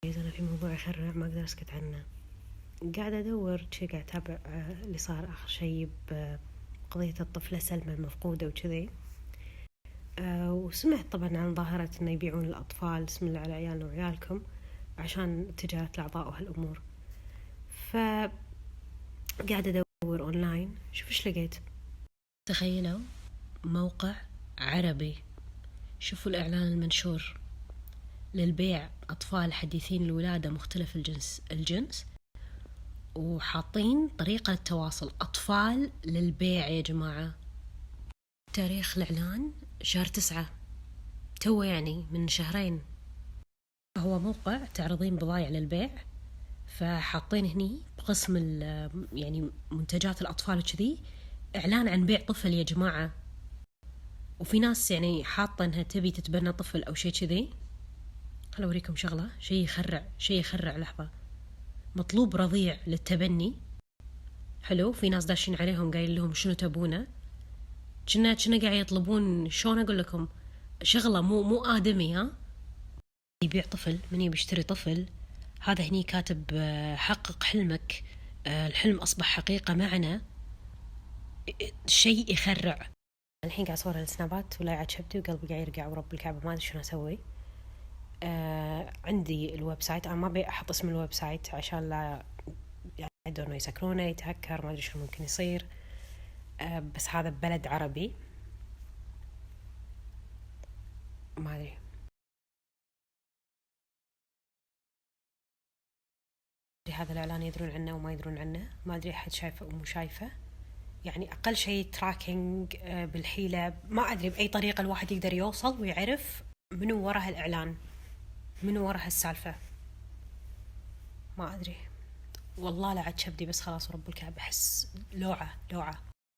أنا في موضوع يخرع ما أقدر أسكت عنه. قاعدة أدور قاعد أتابع اللي صار آخر شي بقضية الطفلة سلمى المفقودة وكذي. وسمعت طبعا عن ظاهرة إنه يبيعون الأطفال، بسم الله على عيالنا وعيالكم، عشان تجارة الأعضاء وهالأمور. فقاعدة أدور أونلاين، شوف إيش لقيت. تخيلوا موقع عربي، شوفوا الإعلان المنشور للبيع أطفال حديثين الولادة مختلف الجنس وحاطين طريقة التواصل أطفال للبيع يا جماعة. تاريخ الإعلان شهر 9، تو يعني من شهرين. هو موقع تعرضين بضايع للبيع، فحاطين هني بقسم يعني منتجات الأطفال وكذي إعلان عن بيع طفل يا جماعة. وفي ناس يعني حاطة إنها تبي تتبنى طفل أو شي كذي. خلوا أوريكم شغلة، شي يخرع لحظة. مطلوب رضيع للتبني. حلو، في ناس داشين عليهم قايل لهم شنو تبونه، كنا قاعد يطلبون، شلون اقول لكم، شغله مو ادمي. ها، يبيع طفل، من يبي يشتري طفل. هذا هني كاتب حقق حلمك، الحلم اصبح حقيقه معنا. شيء يخرع. الحين قاعد اصور السنابات ولا قاعد شبتي وقلبي قاعد يرجع ورب الكعبه، ما ادري شنو اسوي. عندي الويب سايت، انا ما ابي احط اسم الويب سايت عشان لا يعدون يسكرونه يتهكر، ما ادري شنو ممكن يصير. بس هذا بلد عربي، ما ادري. هذا الإعلان يدرون عنه وما يدرون عنه، ما أدري أحد شايفه أو مو شايفه. يعني أقل شيء تراكينج بالحيلة، ما أدري بأي طريقة الواحد يقدر يوصل ويعرف منو وراء الإعلان، منو وراء هالسالفة. ما أدري والله، لا عاد شبدي، بس خلاص ورب الكعبة أحس لوعة.